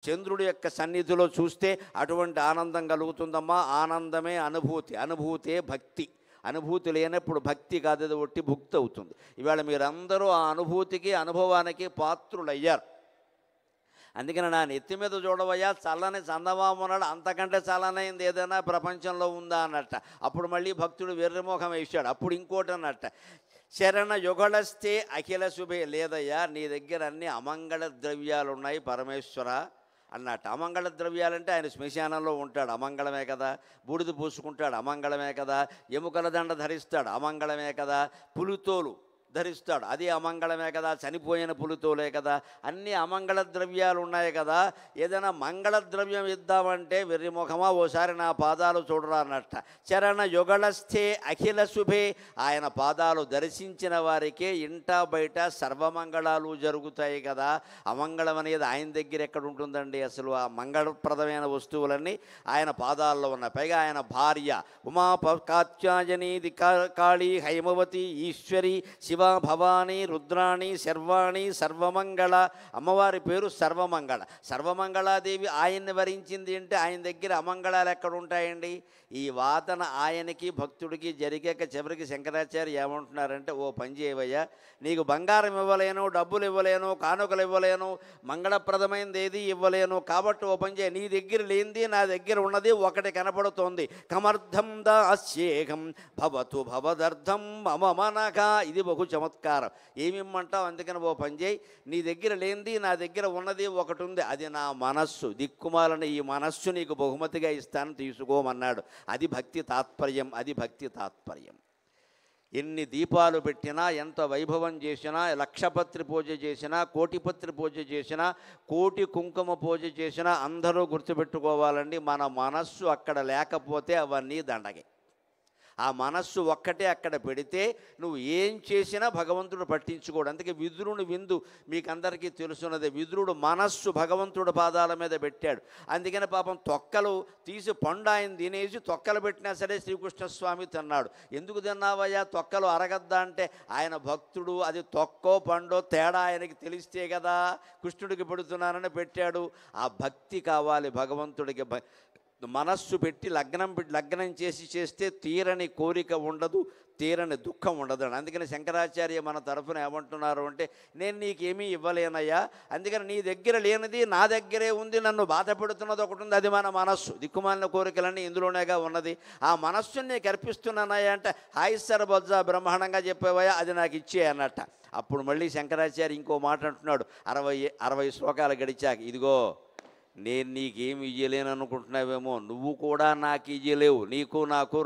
చంద్రుడి యొక్క సన్నిధిలో చూస్తే అటువంటి ఆనందం కలుగుతుందమ్మా. ఆనందమే అనుభూతి, అనుభూతే భక్తి. అనుభూతి లేనప్పుడు భక్తి కాదు, అది ఒట్టి భుక్తి అవుతుంది. ఇవాళ మీరందరూ ఆ అనుభూతికి అనుభవానికి పాత్రులయ్యారు. అందుకని నా నెత్తి మీద చూడవయ్యా చల్లని చందమామన్నాడు, అంతకంటే చల్లనైంది ఏదైనా ప్రపంచంలో ఉందా అన్నట్ట. అప్పుడు మళ్ళీ భక్తుడు వెర్రిమోహం వేసాడు. అప్పుడు ఇంకోటి అన్నట్ట, శరణ యుగళస్తే అఖిల శుభే. లేదయ్యా నీ దగ్గర అన్ని అమంగళ ద్రవ్యాలు ఉన్నాయి పరమేశ్వర అన్నట్టు. అమంగళ ద్రవ్యాలంటే ఆయన శ్మశానంలో ఉంటాడు, అమంగళమే కదా. బూడిద పూసుకుంటాడు, అమంగళమే కదా. ఎముకల దండ ధరిస్తాడు, అమంగళమే కదా. పులితోలు ధరిస్తాడు, అది అమంగళమే కదా. చనిపోయిన పులితోలే కదా. అన్ని అమంగళ ద్రవ్యాలు ఉన్నాయి కదా. ఏదైనా మంగళ ద్రవ్యం ఇద్దామంటే వెర్రిముఖమా ఓసారి నా పాదాలు చూడరా అన్నట్ట. చరణ యుగళస్థే అఖిల శుభే. ఆయన పాదాలు దర్శించిన వారికే ఇంట బయట సర్వమంగళాలు జరుగుతాయి కదా. అమంగళం అనేది ఆయన దగ్గర ఎక్కడ ఉంటుందండి అసలు? ఆ మంగళప్రదమైన వస్తువులన్నీ ఆయన పాదాల్లో ఉన్నాయి. పైగా ఆయన భార్య ఉమా కాత్యాయని కాళీ హైమవతి ఈశ్వరి శివ భవాని రుద్రాణి శర్వాణి సర్వమంగళ. అమ్మవారి పేరు సర్వమంగళ. సర్వమంగళాదేవి ఆయన్ని వరించింది అంటే ఆయన దగ్గర అమంగళాలు ఎక్కడ ఉంటాయండి? ఈ వాదన ఆయనకి భక్తుడికి జరిగాక చివరికి శంకరాచార్య ఏమంటున్నారంటే, ఓ పని చేయవయ్యా, నీకు బంగారం ఇవ్వలేను, డబ్బులు ఇవ్వలేను, కానుకలు ఇవ్వలేను, మంగళప్రదమైనది ఏది ఇవ్వలేను. కాబట్టి ఓ పని చేయ, నీ దగ్గర లేనిది నా దగ్గర ఉన్నది ఒకటి కనపడుతోంది. కమర్థం దాస్యేహం భవతు భవదర్థం మమ మనగా. ఇది బహు చమత్కారం. ఏమిమ్మంటావు? అందుకని ఓ పని చేయి, నీ దగ్గర లేనిది నా దగ్గర ఉన్నది ఒకటి ఉంది, అది నా మనస్సు. దిక్కుమాలని ఈ మనస్సు నీకు బహుమతిగా ఇస్తాను, తీసుకోమన్నాడు. అది భక్తి తాత్పర్యం, అది భక్తి తాత్పర్యం. ఎన్ని దీపాలు పెట్టినా, ఎంత వైభవం చేసినా, లక్షపత్రి పూజ చేసినా, కోటిపత్రి పూజ చేసినా, కోటి కుంకుమ పూజ చేసినా అందరూ గుర్తుపెట్టుకోవాలండి, మన మనస్సు అక్కడ లేకపోతే అవన్నీ దండగే. ఆ మనస్సు ఒక్కటే అక్కడ పెడితే నువ్వు ఏం చేసినా భగవంతుడు పట్టించుకోడు. అందుకే విదురుని విందు మీకు అందరికీ తెలుసున్నదే. విదురుడు మనస్సు భగవంతుడు పాదాల మీద పెట్టాడు. అందుకని పాపం తొక్కలు తీసి పండు ఆయన తినేసి తొక్కలు పెట్టినా సరే శ్రీకృష్ణస్వామి తిన్నాడు. ఎందుకు తిన్నావయ్యా తొక్కలు అరగద్దా అంటే, ఆయన భక్తుడు, అది తొక్కో పండో తేడా ఆయనకి తెలిస్తే కదా కృష్ణుడికి పెడుతున్నానని పెట్టాడు. ఆ భక్తి కావాలి భగవంతుడికి. మనస్సు పెట్టి లగ్నం చేస్తే తీరని కోరిక ఉండదు, తీరని దుఃఖం ఉండదు. అందుకని శంకరాచార్య మన తరఫున ఏమంటున్నారు అంటే, నేను నీకేమీ ఇవ్వలేనయ్యా, అందుకని నీ దగ్గర లేనిది నా దగ్గరే ఉంది, నన్ను బాధ పెడుతున్నది ఒకటి ఉంది, అది మన మనస్సు. దిక్కుమాలిన కోరికలన్నీ ఇందులోనేగా ఉన్నది. ఆ మనస్సుని నీకు అర్పిస్తున్నానయ్యా అంటే, హాయిసర బొజ్జా బ్రహ్మాండంగా చెప్పేవయ్యా, అది నాకు ఇచ్చే అన్నట్ట. అప్పుడు మళ్ళీ శంకరాచార్య ఇంకో మాట అంటున్నాడు, 60 శ్లోకాలు గడిచాక, ఇదిగో నేను నీకేమి ఇయ్యలేను అనుకుంటున్నావేమో, నువ్వు కూడా నాకు ఇయ్యలేవు, నీకు నాకు